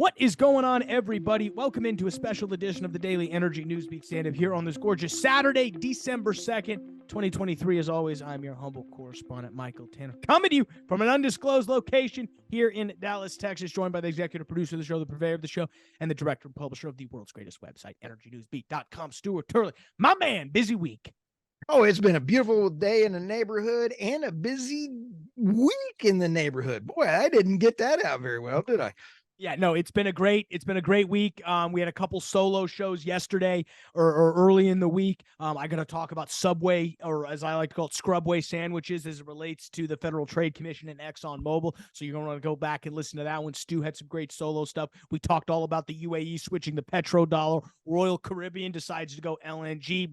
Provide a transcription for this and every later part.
What is going on, everybody? Welcome into a special edition of the Daily Energy Newsbeat Stand-Up here on this gorgeous Saturday, December 2nd, 2023. As always, I'm your humble correspondent, Michael Tanner, coming to you from an undisclosed location here in Dallas, Texas, joined by the executive producer of the show, the purveyor of the show, and the director and publisher of the world's greatest website, LNG-powered, Stuart Turley. My man, busy week. Oh, it's been a beautiful day in the neighborhood and a busy week in the neighborhood. Boy, I didn't get that out very well, did I? Yeah, no, it's been a great week. We had a couple solo shows yesterday or early in the week. I'm going to talk about Subway, or as I like to call it, Scrubway sandwiches as it relates to the Federal Trade Commission and ExxonMobil. So you're going to want to go back and listen to that one. Stu had some great solo stuff. We talked all about the UAE switching the petrodollar. Royal Caribbean decides to go LNG,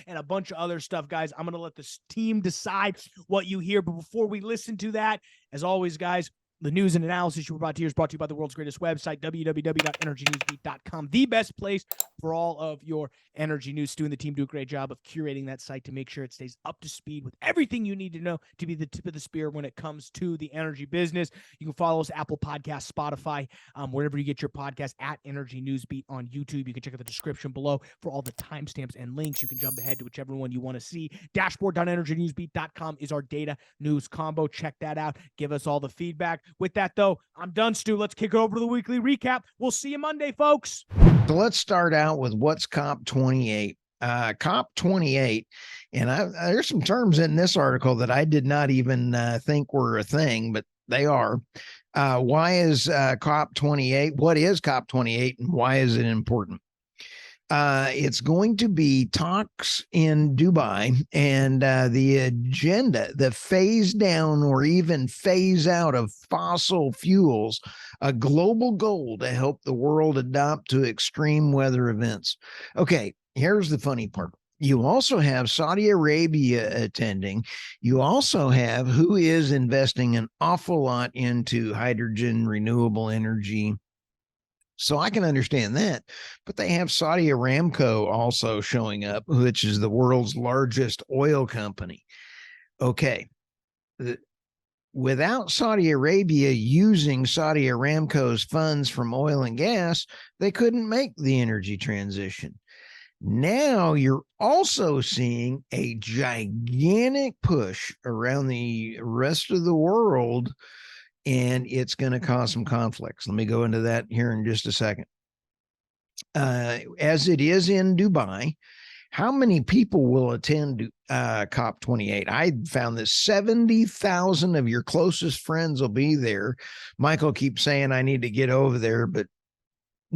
and a bunch of other stuff, guys. I'm going to let the team decide what you hear. But before we listen to that, as always, guys, the news and analysis you were brought to you is brought to you by the world's greatest website, www.energynewsbeat.com, the best place for all of your energy news. Stu and the team do a great job of curating that site to make sure it stays up to speed with everything you need to know to be the tip of the spear when it comes to the energy business. You can follow us Apple Podcasts, Spotify, wherever you get your podcast, at Energy Newsbeat on YouTube. You can check out the description below for all the timestamps and links. You can jump ahead to whichever one you want to see. Dashboard.energynewsbeat.com is our data news combo. Check that out. Give us all the feedback. With that, though, I'm done, Stu. Let's kick it over to the weekly recap. We'll see you Monday, folks. So let's start out with what's COP28. COP28, and there's some terms in this article that I did not even think were a thing, but they are. Why is COP28? What is COP28, and why is it important? It's going to be talks in Dubai, and the agenda, the phase down or even phase out of fossil fuels, a global goal to help the world adapt to extreme weather events. Okay, here's the funny part. You also have Saudi Arabia attending. You also have who is investing an awful lot into hydrogen, renewable energy. So I can understand that, but they have Saudi Aramco also showing up, which is the world's largest oil company. Okay. Without Saudi Arabia using Saudi Aramco's funds from oil and gas, they couldn't make the energy transition. Now you're also seeing a gigantic push around the rest of the world, and it's going to cause some conflicts. Let me go into that here in just a second. As it is in Dubai, how many people will attend COP28? I found that 70,000 of your closest friends will be there. Michael keeps saying I need to get over there, but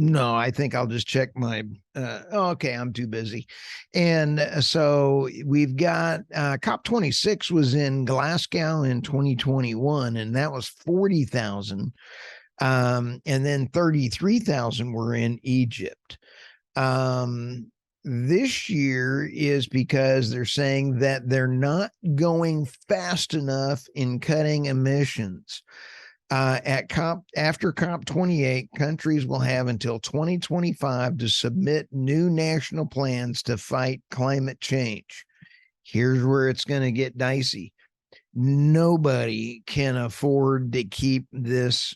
no, I think I'll just check my, okay, I'm too busy. And so we've got COP26 was in Glasgow in 2021, and that was 40,000. And then 33,000 were in Egypt. This year is because they're saying that they're not going fast enough in cutting emissions. After COP28, countries will have until 2025 to submit new national plans to fight climate change. Here's where it's going to get dicey. Nobody can afford to keep this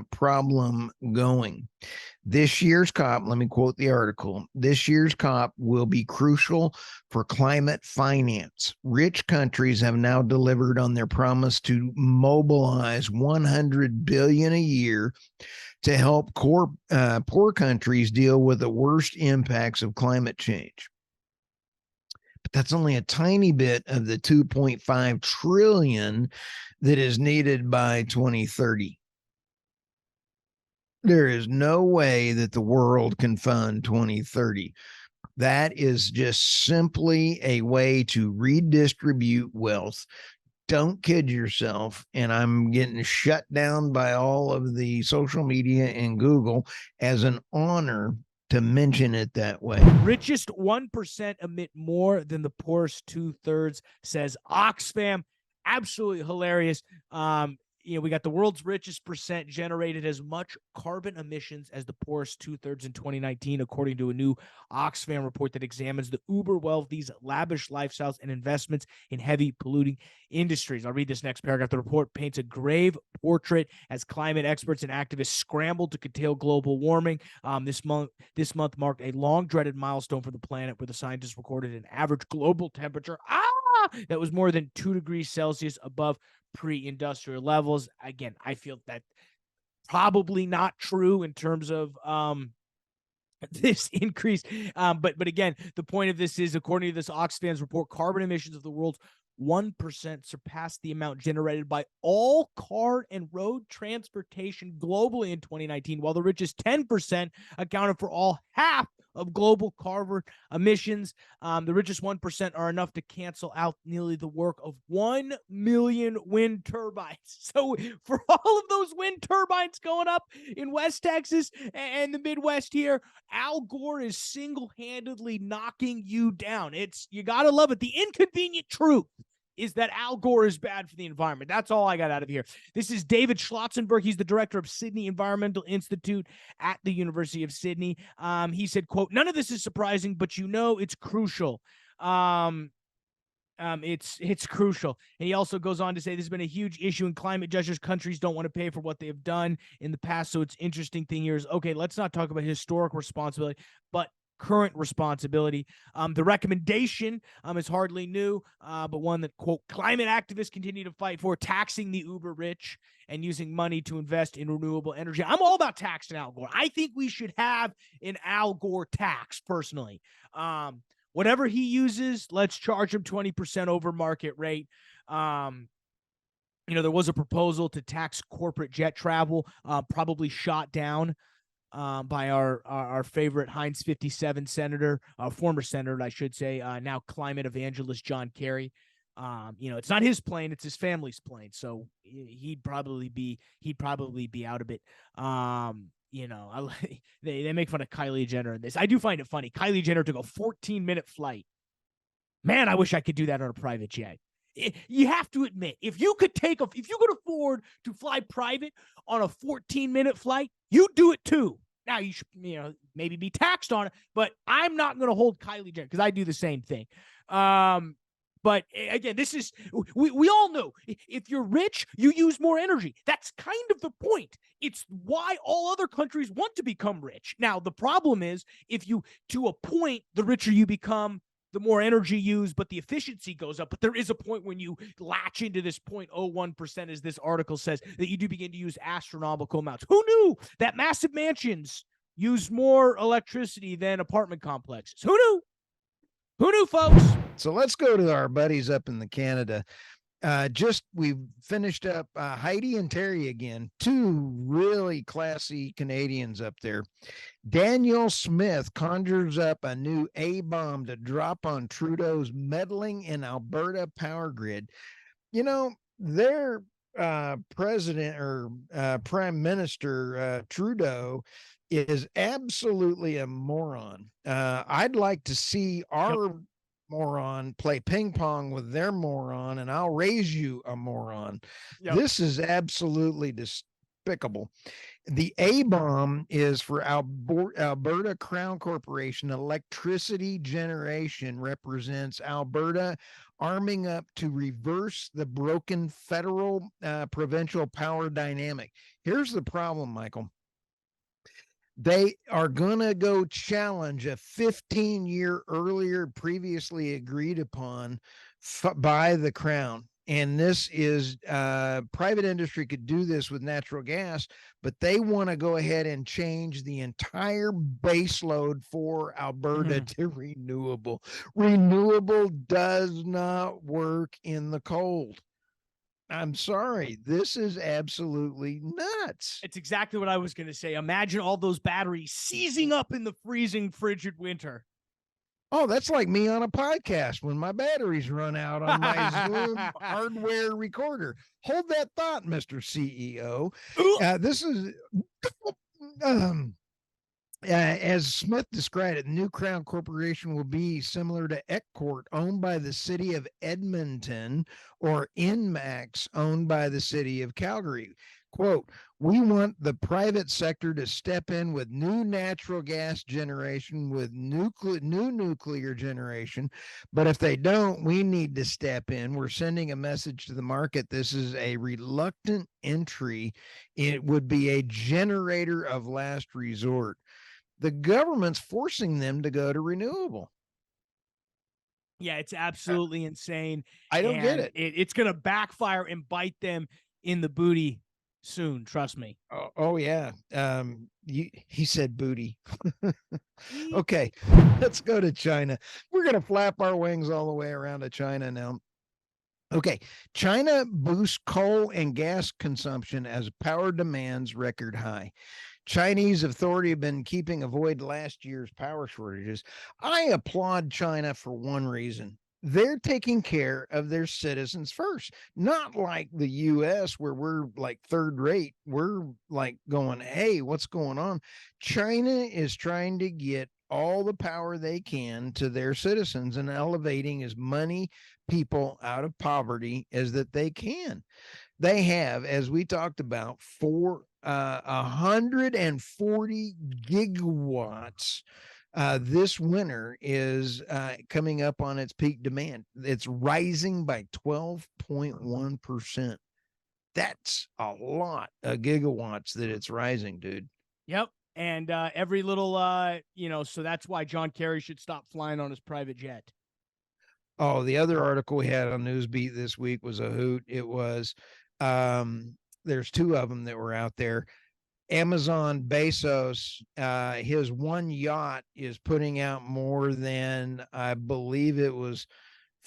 problem going. This year's COP, let me quote the article, this year's COP will be crucial for climate finance. Rich countries have now delivered on their promise to mobilize $100 billion a year to help poor countries deal with the worst impacts of climate change. But that's only a tiny bit of the $2.5 trillion that is needed by 2030. There is no way that the world can fund 2030. That is just simply a way to redistribute wealth. Don't kid yourself. And I'm getting shut down by all of the social media and Google as an honor to mention it that way. Richest 1% emit more than the poorest 2/3, says Oxfam. Absolutely hilarious. we got the world's richest percent generated as much carbon emissions as the poorest 2/3 in 2019, according to a new Oxfam report that examines the uber wealthy's lavish lifestyles and investments in heavy polluting industries. I'll read this next paragraph. The report paints a grave portrait as climate experts and activists scrambled to curtail global warming. This month marked a long-dreaded milestone for the planet, where the scientists recorded an average global temperature that was more than 2 degrees Celsius above pre-industrial levels. Again, I feel that probably not true in terms of this increase. But again, the point of this is, according to this Oxfam's report, carbon emissions of the world's 1% surpassed the amount generated by all car and road transportation globally in 2019, while the richest 10% accounted for all half of global carbon emissions. The richest 1% are enough to cancel out nearly the work of 1 million wind turbines. So for all of those wind turbines going up in West Texas and the Midwest here, Al Gore is single-handedly knocking you down. You got to love it. The inconvenient truth is that Al Gore is bad for the environment. That's all I got out of here. This is David Schlotzenberg. He's the director of Sydney Environmental Institute at the University of Sydney. He said, quote, "None of this is surprising, but it's crucial." It's crucial. And he also goes on to say, "This has been a huge issue in climate justice. Countries don't want to pay for what they have done in the past. So it's interesting thing here is, okay, let's not talk about historic responsibility, but current responsibility." The recommendation is hardly new, but one that, quote, "climate activists continue to fight for, taxing the uber rich and using money to invest in renewable energy." I'm all about taxing Al Gore. I think we should have an Al Gore tax, personally. Whatever he uses, let's charge him 20% over market rate. There was a proposal to tax corporate jet travel, probably shot down by our favorite Heinz 57 senator, former senator, I should say, now climate evangelist John Kerry. It's not his plane; it's his family's plane, so he'd probably be out of it. They make fun of Kylie Jenner in this. I do find it funny. Kylie Jenner took a 14-minute flight. Man, I wish I could do that on a private jet. You have to admit, if you could afford to fly private on a 14-minute flight, you do it too. Now you should, maybe be taxed on it, but I'm not going to hold Kylie Jenner because I do the same thing. But again, this is, we all know, if you're rich, you use more energy. That's kind of the point. It's why all other countries want to become rich. Now, the problem is, to a point, the richer you become, the more energy used, but the efficiency goes up. But there is a point when you latch into this 0.01%, as this article says, that you do begin to use astronomical amounts. Who knew that massive mansions use more electricity than apartment complexes? Who knew? Who knew, folks? So let's go to our buddies up in the Canada. We finished up Heidi and Terry again, two really classy Canadians up there. Danielle Smith conjures up a new A-bomb to drop on Trudeau's meddling in Alberta power grid. Their president or prime minister, Trudeau, is absolutely a moron. I'd like to see our moron play ping pong with their moron, and I'll raise you a moron. Yep. This is absolutely despicable. The A-bomb is for Alberta Crown Corporation. Electricity generation represents Alberta arming up to reverse the broken federal provincial power dynamic. Here's the problem, Michael. They are going to go challenge a 15-year earlier previously agreed upon by the Crown. And this is private industry could do this with natural gas, but they want to go ahead and change the entire base load for Alberta to renewable. Renewable does not work in the cold. I'm sorry. This is absolutely nuts. It's exactly what I was going to say. Imagine all those batteries seizing up in the freezing, frigid winter. Oh, that's like me on a podcast when my batteries run out on my Zoom hardware recorder. Hold that thought, Mr. CEO. This is As Smith described it, the new Crown Corporation will be similar to Eckport, owned by the city of Edmonton, or Inmax, owned by the city of Calgary. Quote, we want the private sector to step in with new natural gas generation, with new nuclear generation. But if they don't, we need to step in. We're sending a message to the market. This is a reluctant entry. It would be a generator of last resort. The government's forcing them to go to renewable. Yeah, it's absolutely insane. I don't get And it. it's going to backfire and bite them in the booty soon. Trust me. Oh yeah. He said booty. Okay, let's go to China. We're going to flap our wings all the way around to China now. Okay, China boosts coal and gas consumption as power demands record high. Chinese authority have been keeping avoid last year's power shortages. I applaud China for one reason. They're taking care of their citizens first, not like the US where we're like third rate. We're like going, hey, what's going on? China is trying to get all the power they can to their citizens and elevating as many people out of poverty as that they can. They have, as we talked about, 140 gigawatts. This winter is coming up on its peak demand. It's rising by 12.1%. That's a lot of gigawatts that it's rising, dude. Yep. And every little, so that's why John Kerry should stop flying on his private jet. Oh, the other article we had on Newsbeat this week was a hoot. It was, there's two of them that were out there. Amazon Bezos, his one yacht is putting out more than, I believe it was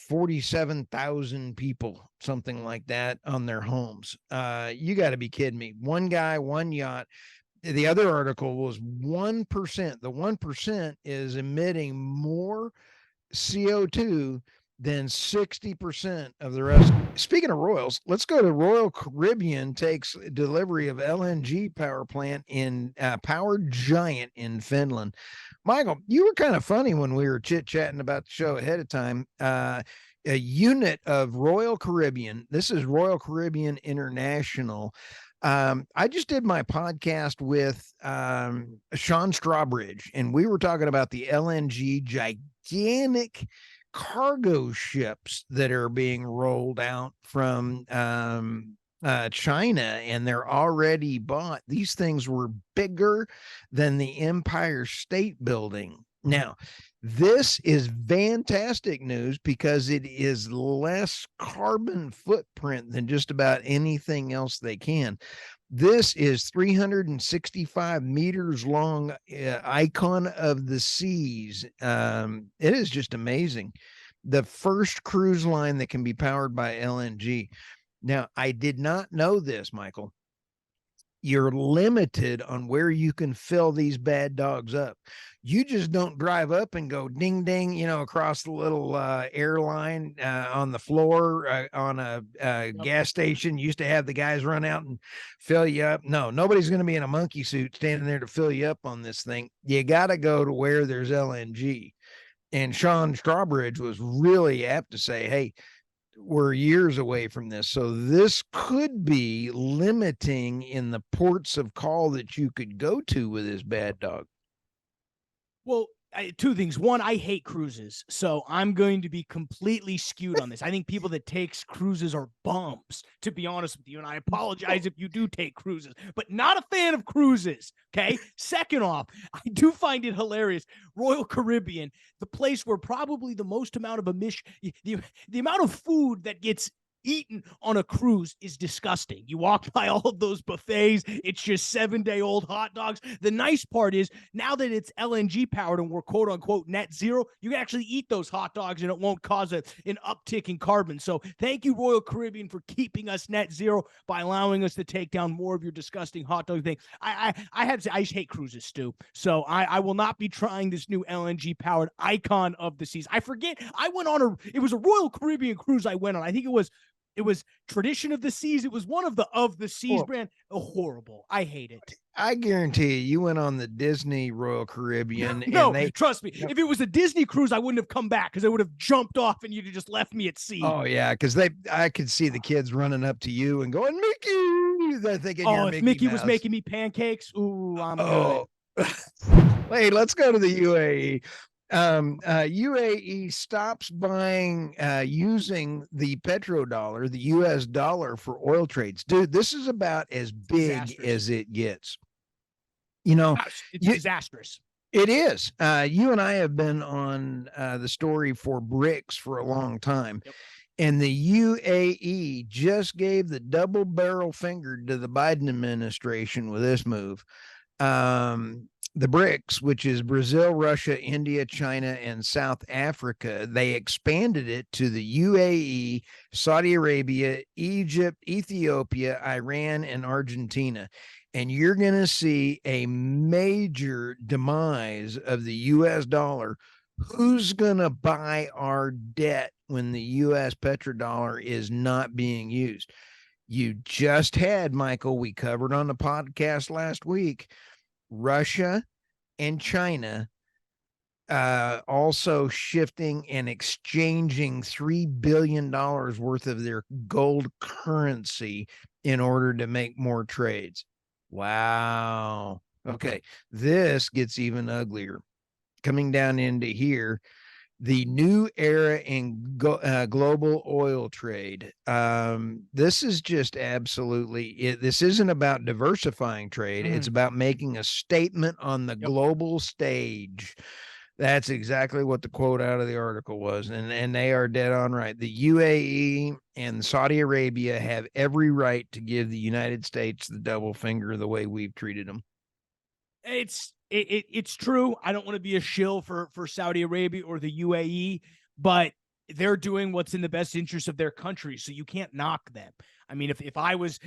47,000 people, something like that, on their homes. You got to be kidding me. One guy, one yacht. The other article was 1%. The 1% is emitting more CO2 than 60% of the rest. Speaking of royals, let's go to Royal Caribbean takes delivery of LNG power plant in Powered Giant in Finland. Michael, you were kind of funny when we were chit-chatting about the show ahead of time. A unit of Royal Caribbean, this is Royal Caribbean International. I just did my podcast with Sean Strawbridge, and we were talking about the LNG gigantic cargo ships that are being rolled out from China, and they're already bought. These things were bigger than the Empire State Building. Now, this is fantastic news because it is less carbon footprint than just about anything else they can. This is 365 meters long, icon of the seas. It is just amazing. The first cruise line that can be powered by LNG. Now, I did not know this, Michael. You're limited on where you can fill these bad dogs up. You just don't drive up and go ding, ding, across the little airline on the floor on a gas station. You used to have the guys run out and fill you up. No, nobody's going to be in a monkey suit standing there to fill you up on this thing. You got to go to where there's LNG. And Sean Strawbridge was really apt to say, hey, we're years away from this. So this could be limiting in the ports of call that you could go to with this bad dog. Well, two things. One, I hate cruises, so I'm going to be completely skewed on this. I think people that takes cruises are bums, to be honest with you. And I apologize if you do take cruises, but not a fan of cruises. Okay. Second off, I do find it hilarious. Royal Caribbean, the place where probably the most amount of emission, the amount of food that gets eaten on a cruise is disgusting. You walk by all of those buffets, it's just 7-day-old hot dogs. The nice part is now that it's LNG powered and we're quote unquote net zero, you can actually eat those hot dogs and it won't cause an uptick in carbon. So thank you, Royal Caribbean, for keeping us net zero by allowing us to take down more of your disgusting hot dog thing. I have to say, I just hate cruises, Stu. So I will not be trying this new LNG powered icon of the seas. I forget, it was a Royal Caribbean cruise I went on. I think it was It was Tradition of the Seas. It was one of the Seas brand. Oh, horrible. I hate it. I guarantee you went on the Disney Royal Caribbean. No, and they trust me. If it was a Disney cruise, I wouldn't have come back because I would have jumped off and you'd have just left me at sea. Oh yeah, because I could see the kids running up to you and going, Mickey. They're thinking you're if Mickey Mickey was Mouse. making me pancakes, ooh, I'm good. Hey, let's go to the UAE. UAE stops buying using the petrodollar, the US dollar, for oil trades. Dude, this is about as big as it gets. It's disastrous. It is. You and I have been on the story for BRICS for a long time. Yep. And the UAE just gave the double barrel finger to the Biden administration with this move. The BRICS, which is Brazil, Russia, India, China, and South Africa, they expanded it to the UAE, Saudi Arabia, Egypt, Ethiopia, Iran, and Argentina. And you're going to see a major demise of the US dollar. Who's going to buy our debt when the US petrodollar is not being used? You just had, Michael, we covered on the podcast last week, Russia and China also shifting and exchanging $3 billion worth of their gold currency in order to make more trades. Wow. Okay. This gets even uglier. Coming down into here, the new era in global oil trade. This is just absolutely it. This isn't about diversifying trade. It's about making a statement on the global stage. That's exactly what the quote out of the article was. And they are dead on right. The UAE and Saudi Arabia have every right to give the United States the double finger the way we've treated them. It's true. I don't want to be a shill for Saudi Arabia or the UAE, but they're doing what's in the best interest of their country. So you can't knock them. I mean, if I was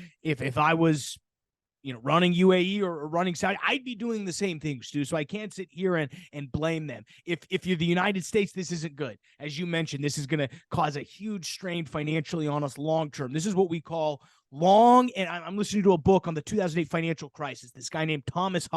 running UAE or running Saudi, I'd be doing the same thing, Stu. So I can't sit here and blame them. If you're the United States, this isn't good. As you mentioned, this is going to cause a huge strain financially on us long term. This is what we call long, and I'm listening to a book on the 2008 financial crisis. This guy named Thomas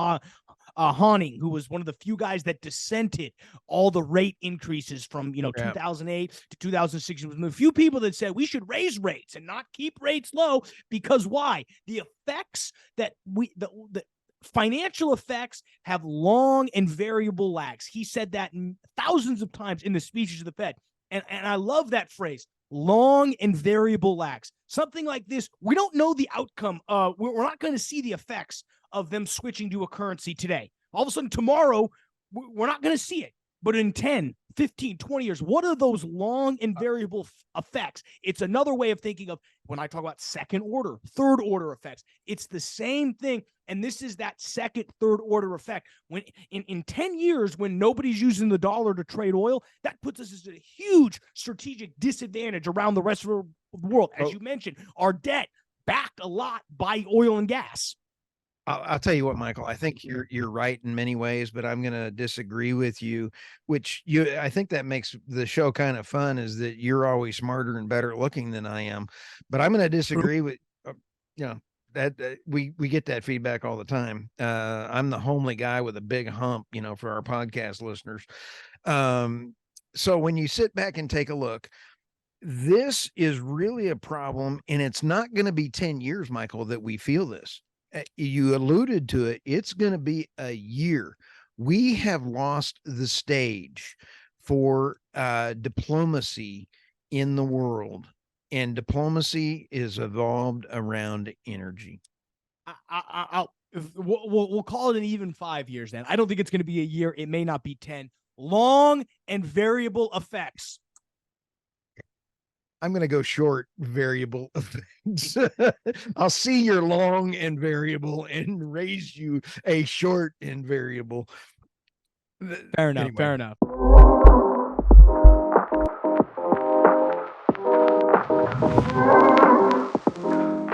Hawning, who was one of the few guys that dissented all the rate increases from 2008 to 2006. It was the few people that said we should raise rates and not keep rates low, because why? The effects that the financial effects have long and variable lags. He said that thousands of times in the speeches of the Fed. And I love that phrase, long and variable lags. Something like this, we don't know the outcome. We're not going to see the effects of them switching to a currency today. All of a sudden tomorrow, we're not going to see it. But in 10, 15, 20 years, what are those long and variable effects? It's another way of thinking of when I talk about second order, third order effects. It's the same thing. And this is that second, third order effect. When in 10 years, when nobody's using the dollar to trade oil, that puts us at a huge strategic disadvantage around the rest of the world. As you mentioned, our debt backed a lot by oil and gas. I'll tell you what, Michael, I think you're right in many ways, but I'm going to disagree with you, I think that makes the show kind of fun, is that you're always smarter and better looking than I am. But I'm going to disagree with, that we get that feedback all the time. I'm the homely guy with a big hump, for our podcast listeners. So when you sit back and take a look, this is really a problem, and it's not going to be 10 years, Michael, that we feel this. You alluded to it. It's going to be a year. We have lost the stage for diplomacy in the world, and diplomacy is evolved around energy. We'll call it an even 5 years then. I don't think it's going to be a year. It may not be 10. Long and variable effects. I'm going to go short variable effects. I'll see your long and variable and raise you a short and variable. Fair enough. Fair enough.